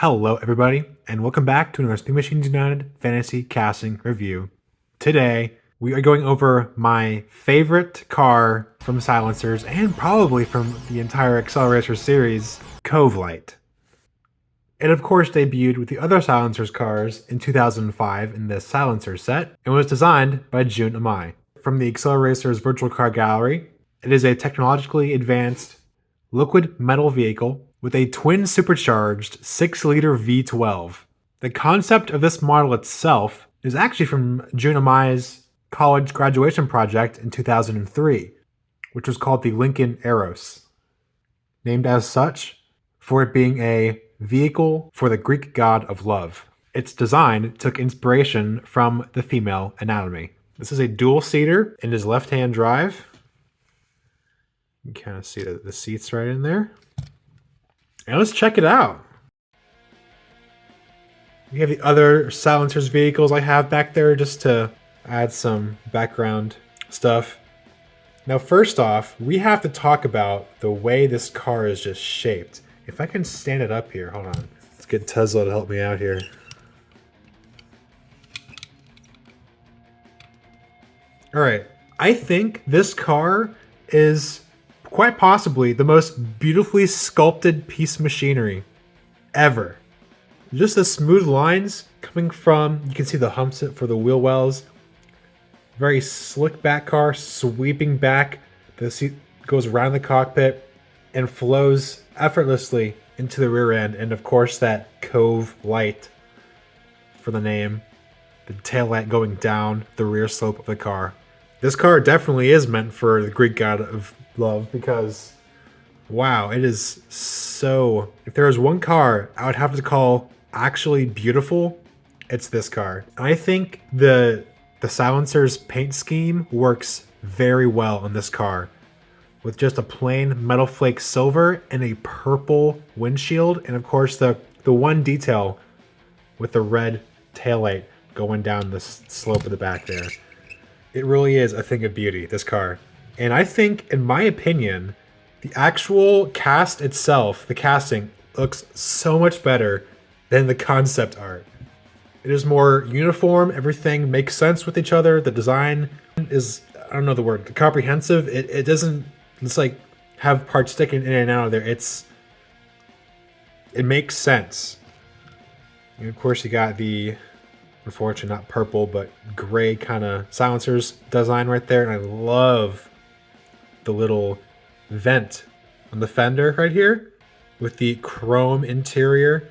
Hello, everybody, and welcome back to another Speed Machines United Fantasy Casting Review. Today, we are going over my favorite car from Silencers and probably from the entire Acceleracers series, Covelight. It, of course, debuted with the other Silencers cars in 2005 in the Silencer set and was designed by Jun Amai. From the Acceleracers Virtual Car Gallery, it is a technologically advanced liquid metal vehicle with a twin supercharged 6-liter V12. The concept of this model itself is actually from Jun Amai's college graduation project in 2003, which was called the Lincoln Eros, named as such for it being a vehicle for the Greek god of love. Its design took inspiration from the female anatomy. This is a dual-seater and is left-hand drive. You can kind of see the seats right in there. And let's check it out. We have the other Silencers vehicles I have back there just to add some background stuff. Now, first off, we have to talk about the way this car is just shaped. If I can stand it up here, hold on. Let's get Tesla to help me out here. All right, I think this car is quite possibly the most beautifully sculpted piece of machinery ever. Just the smooth lines coming from, you can see the humps for the wheel wells. Very slick back car, sweeping back. The seat goes around the cockpit and flows effortlessly into the rear end. And of course that Covelight for the name. The tail light going down the rear slope of the car. This car definitely is meant for the Greek god of love because, wow, it is so... If there was one car I would have to call actually beautiful, it's this car. I think the Silencer's paint scheme works very well on this car with just a plain metal flake silver and a purple windshield, and of course the one detail with the red taillight going down the slope of the back there. It really is a thing of beauty, this car. And I think, in my opinion, the actual cast itself, the casting, looks so much better than the concept art. It is more uniform, everything makes sense with each other, the design is, I don't know the word, comprehensive. It doesn't, it's like, have parts sticking in and out of there. It makes sense. And of course you got the, unfortunately not purple, but gray kind of Silencers design right there. And I love the little vent on the fender right here with the chrome interior.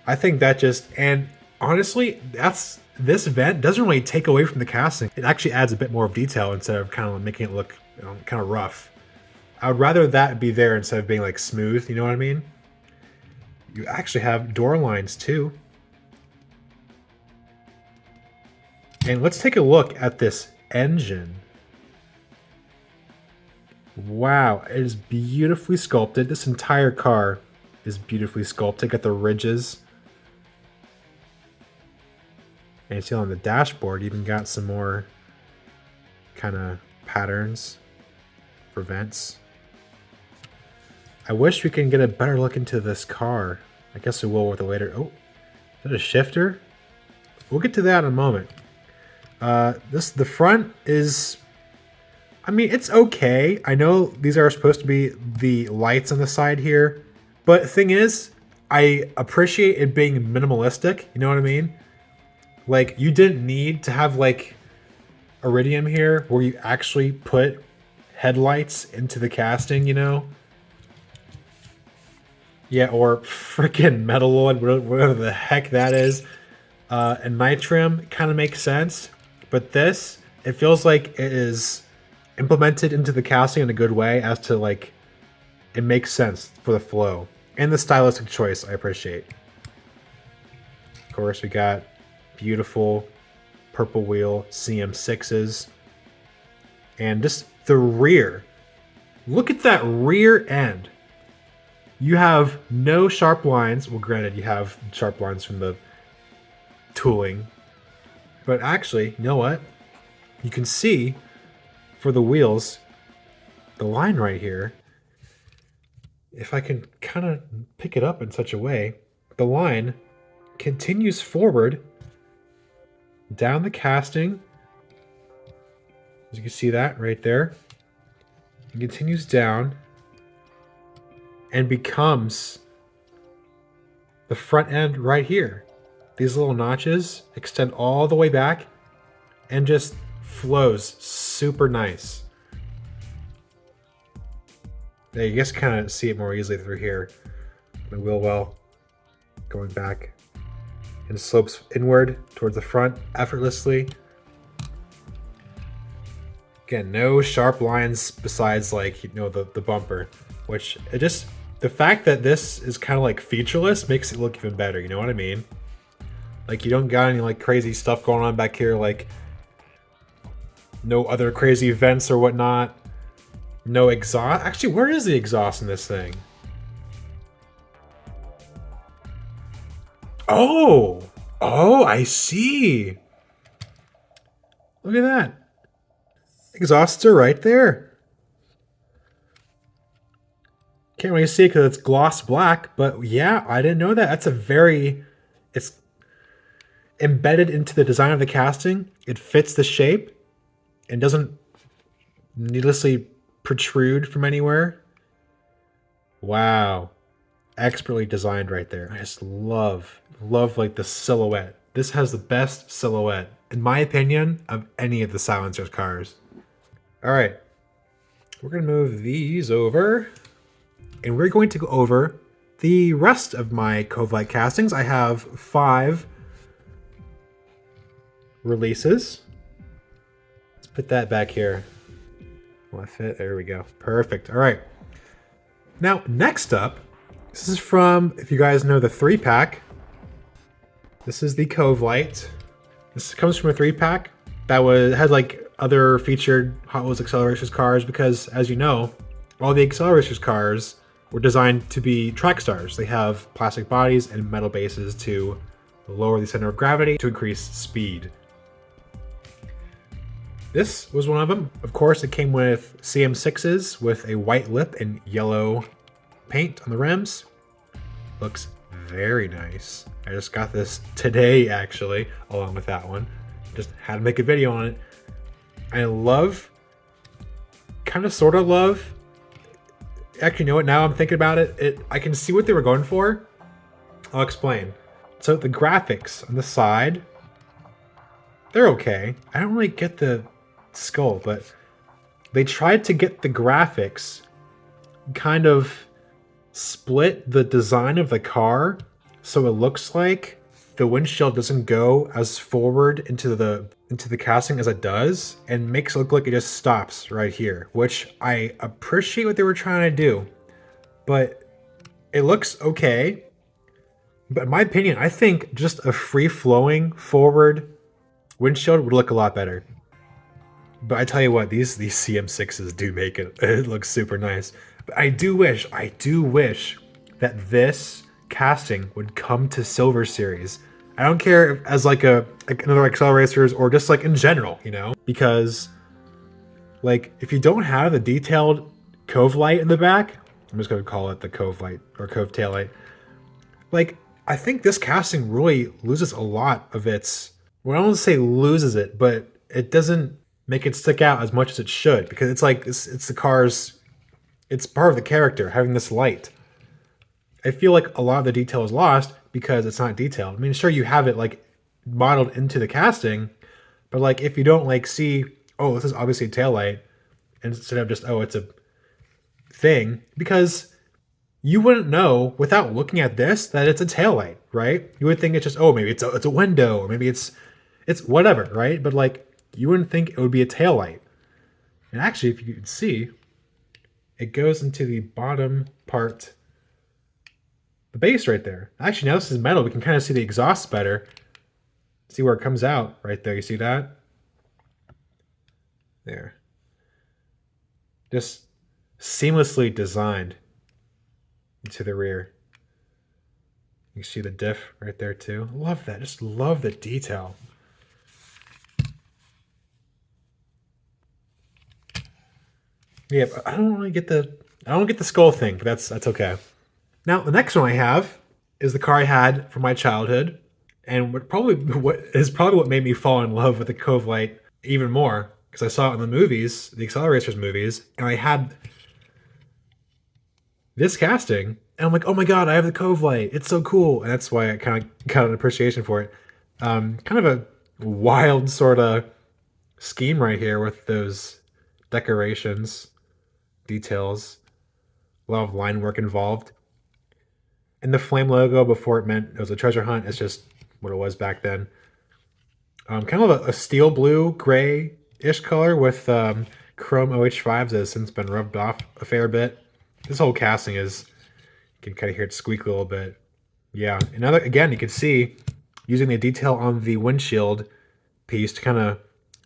I think that just, and honestly, this vent doesn't really take away from the casting. It actually adds a bit more of detail instead of kind of making it look, kind of rough. I would rather that be there instead of being like smooth, you know what I mean? You actually have door lines too. And let's take a look at this engine. Wow, it is beautifully sculpted. This entire car is beautifully sculpted. Got the ridges. And you see on the dashboard, even got some more kind of patterns for vents. I wish we can get a better look into this car. I guess we will with it later. Oh, is that a shifter? We'll get to that in a moment. The front is, I mean, it's okay. I know these are supposed to be the lights on the side here, but the thing is, I appreciate it being minimalistic. You know what I mean? Like, you didn't need to have like iridium here where you actually put headlights into the casting, you know? Yeah, or freaking metalloid, whatever the heck that is. And nitrum kind of makes sense. But this, it feels like it is implemented into the casting in a good way as to like, it makes sense for the flow. And the stylistic choice I appreciate. Of course, we got beautiful purple wheel CM6s. And just the rear. Look at that rear end. You have no sharp lines. Well, granted, you have sharp lines from the tooling. But actually, you know what? You can see for the wheels, the line right here, if I can kind of pick it up in such a way, the line continues forward down the casting. As you can see that right there. It continues down and becomes the front end right here. These little notches extend all the way back and just flows super nice. Yeah, you guys kind of see it more easily through here. The wheel well going back and slopes inward towards the front effortlessly. Again, no sharp lines besides like, you know, the bumper, which it just, the fact that this is kind of like featureless makes it look even better. You know what I mean? Like you don't got any like crazy stuff going on back here, like no other crazy vents or whatnot. No exhaust. Actually, where is the exhaust in this thing? Oh! Oh, I see! Look at that. Exhausts are right there. Can't really see it because it's gloss black, but yeah, I didn't know that. That's a very... It's embedded into the design of the casting. It fits the shape and doesn't needlessly protrude from anywhere. Wow. Expertly designed right there. I just love like the silhouette. This has the best silhouette, in my opinion, of any of the Silencers cars. All right, we're gonna move these over and we're going to go over the rest of my Covelight castings. I have 5 releases. Let's put that back here. Will I fit? There we go. Perfect. All right. Now, next up, this is from, if you guys know the 3-pack, this is the Covelight. This comes from a 3-pack that had like other featured Hot Wheels Acceleracers cars because, as you know, all the Acceleracers cars were designed to be track stars. They have plastic bodies and metal bases to lower the center of gravity to increase speed. This was one of them. Of course, it came with CM6s with a white lip and yellow paint on the rims. Looks very nice. I just got this today, actually, along with that one. Just had to make a video on it. I love, kind of sort of love, actually, you know what, now I'm thinking about it, I can see what they were going for. I'll explain. So the graphics on the side, they're okay. I don't really get the skull, but they tried to get the graphics kind of split the design of the car so it looks like the windshield doesn't go as forward into the casting as it does, and makes it look like it just stops right here, which I appreciate what they were trying to do, but it looks okay. But in my opinion, I think just a free-flowing forward windshield would look a lot better. But I tell you what, these CM6s do make it. It looks super nice. But I do wish that this casting would come to Silver Series. I don't care if as like another Acceleracers or just like in general, you know? Because like if you don't have the detailed Covelight in the back, I'm just gonna call it the Covelight or Cove taillight. Like I think this casting really loses a lot of its, well, I don't want to say loses it, but it doesn't make it stick out as much as it should, because it's like it's the car's, it's part of the character having this light. I feel like a lot of the detail is lost because it's not detailed. I mean, sure, you have it like modeled into the casting, but like if you don't like see, oh, this is obviously a taillight, instead of just, oh, it's a thing, because you wouldn't know without looking at this that it's a taillight, right? You would think it's just, oh, maybe it's a window, or maybe it's whatever, right? But like you wouldn't think it would be a taillight. And actually, if you can see, it goes into the bottom part, the base right there. Actually, now this is metal. We can kind of see the exhaust better. See where it comes out right there. You see that? There. Just seamlessly designed into the rear. You see the diff right there too. Love that. Just love the detail. Yeah, I don't get the skull thing, but that's okay. Now the next one I have is the car I had from my childhood, and what made me fall in love with the Covelight even more, because I saw it in the movies, the Acceleracers movies, and I had this casting, and I'm like, oh my god, I have the Covelight. It's so cool, and that's why I kind of got an appreciation for it. Kind of a wild sort of scheme right here with those decorations, details, a lot of line work involved. And the flame logo, before it meant it was a treasure hunt, it's just what it was back then. Kind of a steel blue, gray-ish color with chrome OH5s that has since been rubbed off a fair bit. This whole casting is, you can kind of hear it squeak a little bit. Yeah, another, again, you can see using the detail on the windshield piece to kind of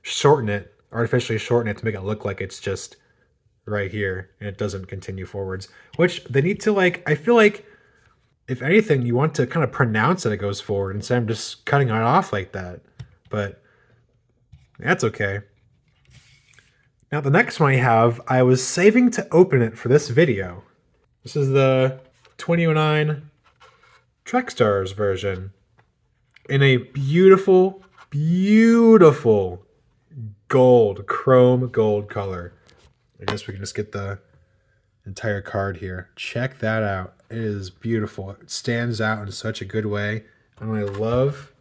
shorten it, artificially shorten it to make it look like it's just right here and it doesn't continue forwards. Which they need to, like, I feel like if anything, you want to kind of pronounce that it goes forward instead of just cutting it off like that. But that's okay. Now the next one I was saving to open it for this video. This is the 2009 Trackstars version in a beautiful, beautiful gold, chrome gold color. I guess we can just get the entire card here. Check that out. It is beautiful. It stands out in such a good way. And I love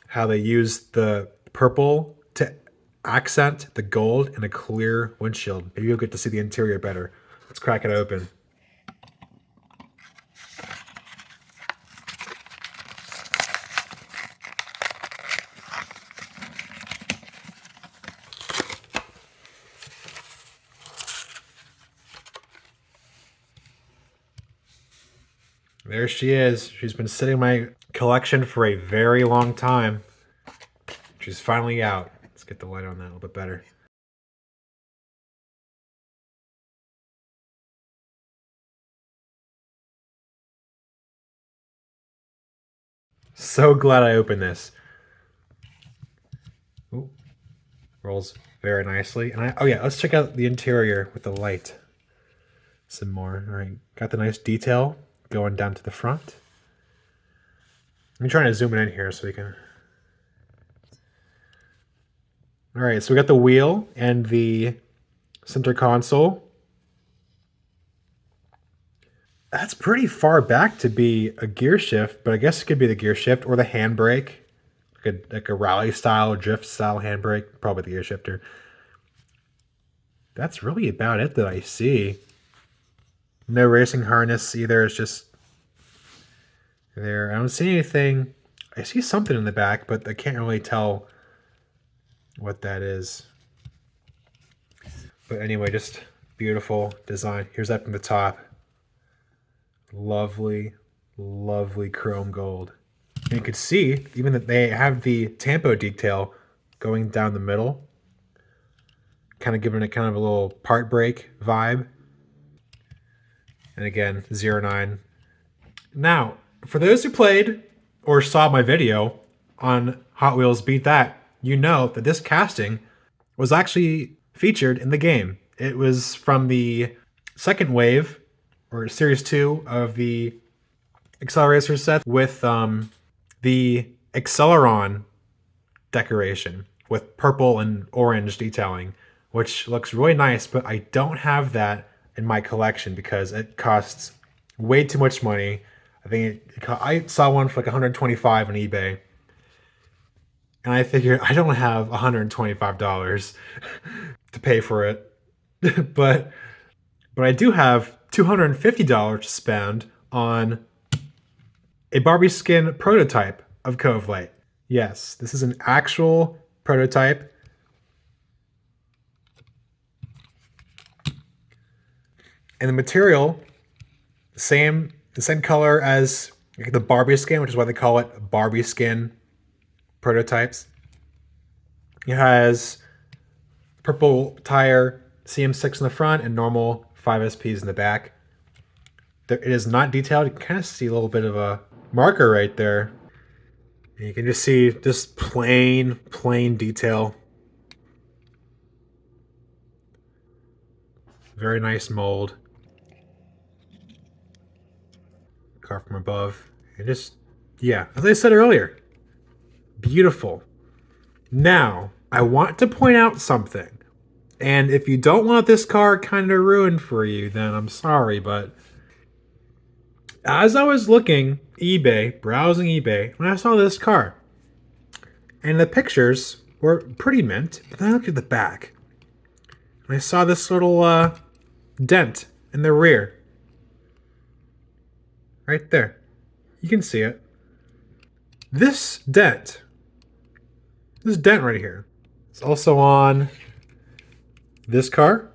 how they use the purple to accent the gold in a clear windshield. Maybe you'll get to see the interior better. Let's crack it open. There she is. She's been sitting in my collection for a very long time. She's finally out. Let's get the light on that a little bit better. So glad I opened this. Ooh, rolls very nicely. And oh yeah, let's check out the interior with the light. Some more. All right, got the nice detail going down to the front. I'm trying to zoom it in here so we can. All right, so we got the wheel and the center console. That's pretty far back to be a gear shift, but I guess it could be the gear shift or the handbrake, like a rally style, drift style handbrake, probably the gear shifter. That's really about it that I see. No racing harness either. It's just there. I don't see anything. I see something in the back, but I can't really tell what that is. But anyway, just beautiful design. Here's that from the top. Lovely, lovely chrome gold. And you can see even that they have the tampo detail going down the middle, kind of giving it kind of a little part break vibe. And again, 09. Now, for those who played or saw my video on Hot Wheels Beat That, you know that this casting was actually featured in the game. It was from the second wave, or Series 2 of the Acceleracers set with the Acceleron decoration with purple and orange detailing, which looks really nice, but I don't have that in my collection because it costs way too much money. I think I saw one for like 125 on eBay, and I figured I don't have $125 to pay for it, but I do have $250 to spend on a Barbie skin prototype of Covelight. Yes, this is an actual prototype. And the material, the same color as the Barbie skin, which is why they call it Barbie skin prototypes. It has purple tire CM6 in the front and normal 5SPs in the back. It is not detailed. You can kind of see a little bit of a marker right there. And you can just see just plain detail. Very nice mold. car from above. And just, yeah, as I said earlier, beautiful. Now, I want to point out something. And if you don't want this car kind of ruined for you, then I'm sorry, but as I was looking browsing eBay, when I saw this car, and the pictures were pretty mint, but then I looked at the back, and I saw this little dent in the rear. Right there. You can see it. This dent right here, is also on this car,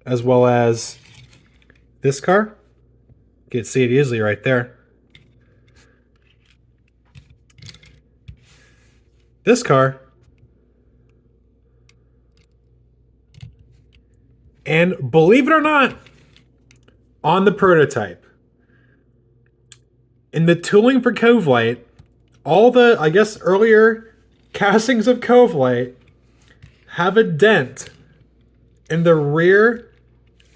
as well as this car. You can see it easily right there. This car. And believe it or not, on the prototype, in the tooling for Covelight, all the, I guess, earlier castings of Covelight have a dent in the rear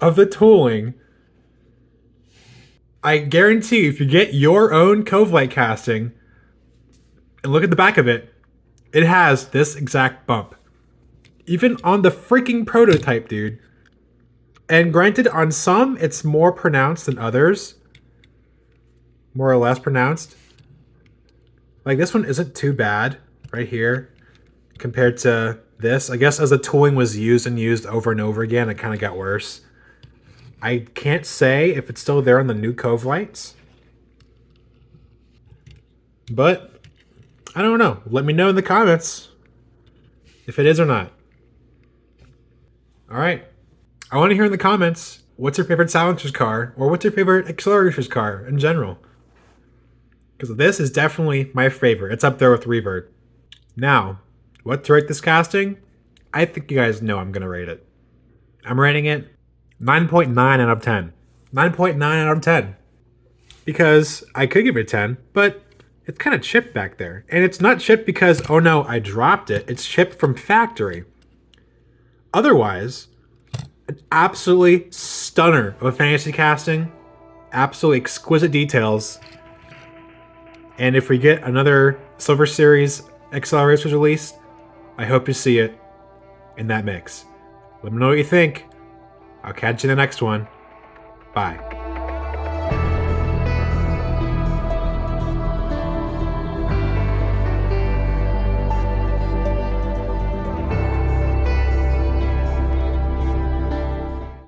of the tooling. I guarantee you, if you get your own Covelight casting and look at the back of it, it has this exact bump. Even on the freaking prototype, dude. And granted, on some, it's more pronounced than others. More or less pronounced. Like, this one isn't too bad right here compared to this. I guess as the tooling was used and used over and over again, it kind of got worse. I can't say if it's still there on the new Covelights. But, I don't know. Let me know in the comments if it is or not. Alright. I want to hear in the comments, what's your favorite Silencers car? Or what's your favorite Acceleracers car in general? Because this is definitely my favorite. It's up there with Revert. Now, what to rate this casting? I think you guys know I'm going to rate it. I'm rating it 9.9 out of 10. 9.9 out of 10. Because I could give it a 10, but it's kind of chipped back there. And it's not chipped because, oh no, I dropped it. It's chipped from factory. Otherwise, an absolutely stunner of a fantasy casting. Absolutely exquisite details. And if we get another Silver Series Acceleracers release, I hope to see it in that mix. Let me know what you think. I'll catch you in the next one. Bye.